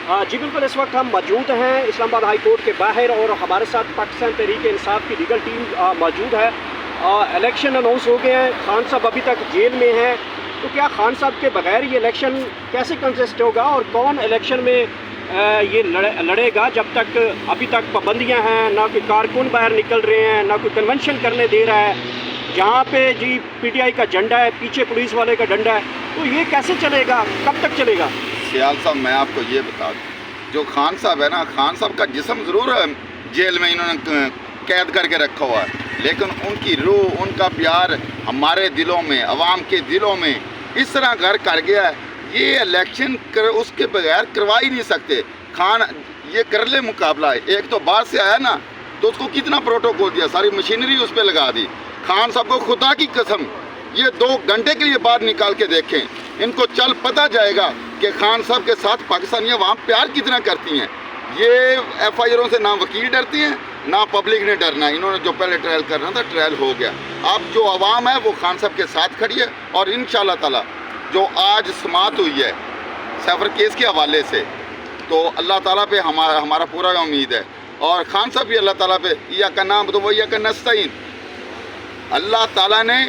जी बिल्कुल, इस वक्त हम मौजूद हैं इस्लामाबाद हाई कोर्ट के बाहर और हमारे साथ पाकिस्तान तहरीक इंसाफ की लीगल टीम मौजूद है। इलेक्शन अनाउंस हो गए हैं, खान साहब अभी तक जेल में हैं, तो क्या खान साहब के बगैर ये इलेक्शन कैसे कंटेस्ट होगा और कौन इलेक्शन में ये लड़ेगा जब तक अभी तक पाबंदियां हैं, ना कोई कारकुन बाहर निकल रहे हैं, ना कोई कन्वेंशन करने दे रहा है, जहाँ पे जी पीटीआई का झंडा है, पीछे पुलिस वाले का डंडा है, तो ये कैसे चलेगा, कब तक चलेगा? सियाल साहब, मैं आपको ये बता दूं, जो खान साहब है ना, खान साहब का जिस्म ज़रूर है जेल में इन्होंने कैद करके रखा हुआ है, लेकिन उनकी रूह, उनका प्यार हमारे दिलों में, अवाम के दिलों में इस तरह घर कर गया है, ये इलेक्शन उसके बगैर करवा ही नहीं सकते। खान ये कर ले मुकाबला, एक तो बाहर से आया ना, तो उसको कितना प्रोटोकॉल दिया, सारी मशीनरी उस पर लगा दी। खान साहब को खुदा की कसम ये 2 घंटे के लिए बाहर निकाल के देखें, इनको चल पता जाएगा कि खान साहब के साथ पाकिस्तानी वहाँ प्यार कितना करती हैं। ये एफआईआरों से ना वकील डरती हैं, ना पब्लिक ने डरना। इन्होंने जो पहले ट्रायल करना था, ट्रायल हो गया। अब जो आवाम है वो खान साहब के साथ खड़ी है और इंशाल्लाह ताला जो आज समाअत हुई है सैफर केस के हवाले से, तो अल्लाह ताला पे हमारा पूरा उम्मीद है और खान साहब भी अल्लाह ताला पे या का नाम तो वही का नस्ताइन, अल्लाह ताला ने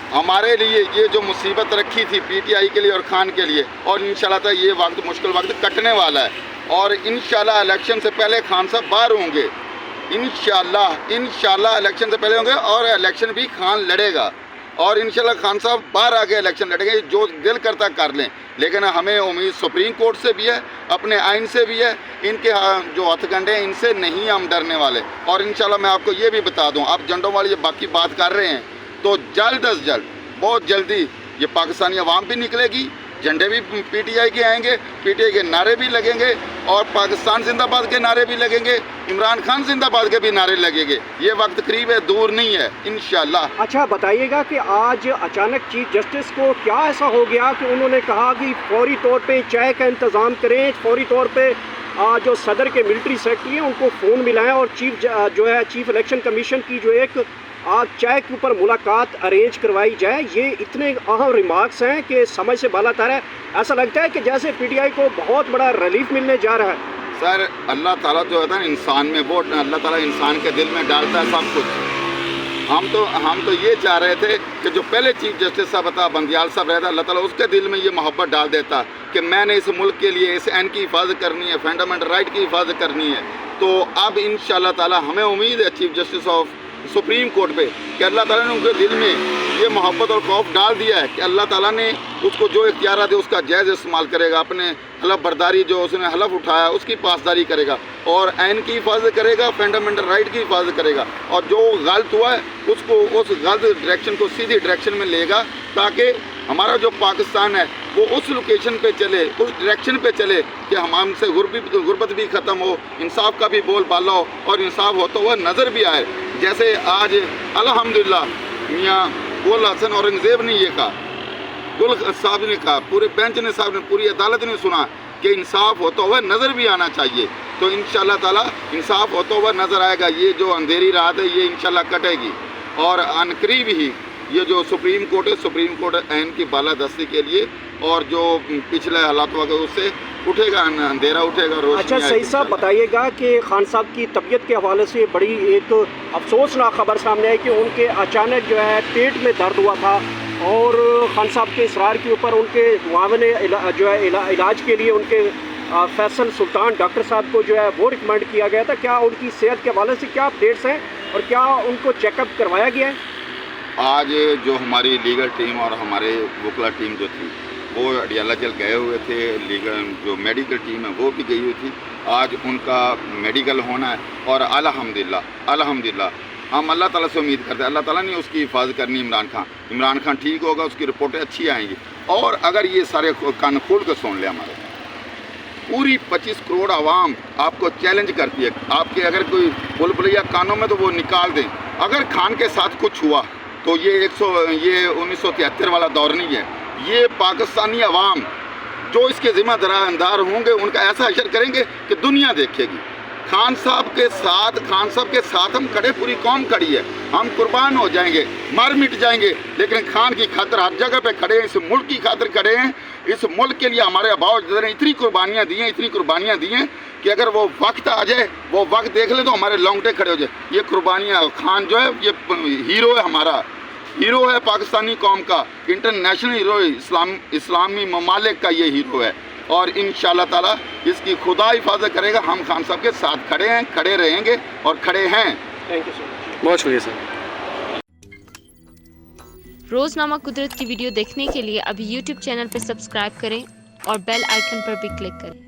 हमारे लिए ये जो मुसीबत रखी थी पीटीआई के लिए और खान के लिए, और इंशाल्लाह ताला ये वक्त मुश्किल वक्त कटने वाला है और इंशाल्लाह इलेक्शन से पहले खान साहब बाहर होंगे। इंशाल्लाह इलेक्शन से पहले होंगे और इलेक्शन भी खान लड़ेगा और इंशाल्लाह खान साहब बाहर आके इलेक्शन लड़ेंगे, जो दिल करता कर लें। लेकिन हमें उम्मीद सुप्रीम कोर्ट से भी है, अपने आइन से भी है, इनके जो हथकंडे हैं इनसे नहीं हम डरने वाले। और इंशाल्लाह मैं आपको ये भी बता दूं, आप झंडों वाली ये बाकी बात कर रहे हैं, तो जल्द अज जल्द, बहुत जल्दी ये पाकिस्तानी अवाम भी निकलेगी, झंडे भी पीटीआई के आएंगे, पीटीआई के नारे भी लगेंगे और पाकिस्तान जिंदाबाद के नारे भी लगेंगे, इमरान खान जिंदाबाद के भी नारे लगेंगे। ये वक्त करीब है, दूर नहीं है इंशाल्लाह। अच्छा बताइएगा कि आज अचानक चीफ जस्टिस को क्या ऐसा हो गया कि उन्होंने कहा कि फौरी तौर पे चाय का इंतज़ाम करें, फौरी तौर पे जो सदर के मिलिट्री सेक्रेटरी हैं उनको फ़ोन मिलाएं और चीफ इलेक्शन कमीशन की जो एक आज चाय के ऊपर मुलाकात अरेंज करवाई जाए। ये इतने अहम रिमार्क्स हैं कि समझ से बाला तर है। ऐसा लगता है कि जैसे पीटीआई को बहुत बड़ा रिलीफ मिलने जा रहा है। सर, अल्लाह ताला जो है ना इंसान में, वो अल्लाह ताला इंसान के दिल में डालता है सब कुछ। हम तो ये चाह रहे थे कि जो पहले चीफ जस्टिस साहब था बंदियाल साहब रहता, अल्लाह ताला उसके दिल में ये मोहब्बत डाल देता कि मैंने इस मुल्क के लिए इस आइन की हिफाजत करनी है, फंडामेंटल राइट की हिफाजत करनी है। तो अब इंशाल्लाह ताला हमें उम्मीद है chief justice of supreme court पे कि अल्लाह ताला ने उनके दिल में ये मोहब्बत और खौफ डाल दिया है कि अल्लाह ताला ने उसको जो इख्तियार दे उसका जायज़ इस्तेमाल करेगा, अपने हलफ बर्दारी जो उसने हलफ उठाया उसकी पासदारी करेगा और आइन की हिफाजत करेगा, फंडामेंटल राइट की हिफाजत करेगा और जो गलत हुआ है उसको उस गलत डायरेक्शन को सीधी डायरेक्शन में लेगा, ताकि हमारा जो पाकिस्तान है वो उस लोकेशन पे चले, उस डायरेक्शन पे चले कि हमसे गुर्बत भी ख़त्म हो, इंसाफ का भी बोलबाला हो और इंसाफ होता हुआ नज़र भी आए। जैसे आज अल्हम्दुलिल्लाह मियाँ गुल हसन औरंगज़ेब ने ये कहा, गुल साहब ने कहा, पूरे बेंच ने साहब ने, पूरी अदालत ने सुना कि इंसाफ होता हुआ नज़र भी आना चाहिए। तो इंशाल्लाह ताला इंसाफ होता हुआ नज़र आएगा। ये जो अंधेरी रात है ये इंशाल्लाह कटेगी और अनकरीब ही ये जो सुप्रीम कोर्ट है, सुप्रीम कोर्ट आइन की बालादस्ती के लिए और जो पिछले हालात हुआ उससे उठेगा, अंधेरा उठेगा, रोशनी। अच्छा सही साहब बताइएगा कि खान साहब की तबीयत के हवाले से बड़ी एक अफसोसनाक खबर सामने आई कि उनके अचानक जो है पेट में दर्द हुआ था और खान साहब के इसरार के ऊपर उनके मुआवने जो है इलाज के लिए उनके फैसल सुल्तान डॉक्टर साहब को जो है वो रिकमेंड किया गया था। क्या उनकी सेहत के हवाले से क्या अपडेट्स हैं और क्या उनको चेकअप करवाया गया है? आज जो हमारी लीगल टीम और हमारे वकला टीम जो थी वो अडियाला जेल गए हुए थे, लीगल जो मेडिकल टीम है वो भी गई हुई थी। आज उनका मेडिकल होना है और अल्हम्दुलिल्लाह हम अल्लाह ताला से उम्मीद करते हैं, अल्लाह ताला ने उसकी हिफाजत करनी। इमरान खान ठीक होगा, उसकी रिपोर्टें अच्छी आएंगी। और अगर ये सारे कान खोल कर सुन ले, हमारे पूरी 25 करोड़ आवाम आपको चैलेंज करती है, आपके अगर कोई बुलबुलिया कानों में तो वो निकाल दें। अगर खान के साथ कुछ हुआ तो ये 1973 वाला दौर नहीं है। ये पाकिस्तानी अवाम जो इसके जिम्मेदार होंगे उनका ऐसा हशर करेंगे कि दुनिया देखेगी। खान साहब के साथ हम खड़े, पूरी कौम खड़ी है। हम कुर्बान हो जाएंगे, मर मिट जाएंगे, लेकिन खान की खातिर हर जगह पे खड़े हैं, इस मुल्क की खातिर खड़े हैं। इस मुल्क के लिए हमारे आबाओ ने इतनी कुर्बानियाँ दी हैं कि अगर वो वक्त आ जाए, वो वक्त देख ले तो हमारे लौंगटे खड़े हो जाए। ये कुर्बानियाँ, खान जो है ये हीरो है, हमारा हीरो है, पाकिस्तानी कौम का इंटरनेशनल हीरो, इस्लामी ममालिक का ये हीरो है। और इंशाअल्लाह ताला इसकी खुदा हिफाजत करेगा। हम खान साहब के साथ खड़े हैं, खड़े रहेंगे और खड़े हैं। Thank you so much. बहुत शुक्रिया सर। रोज़नामा कुदरत की वीडियो देखने के लिए अभी YouTube चैनल पर सब्सक्राइब करें और बेल आइकन पर भी क्लिक करें।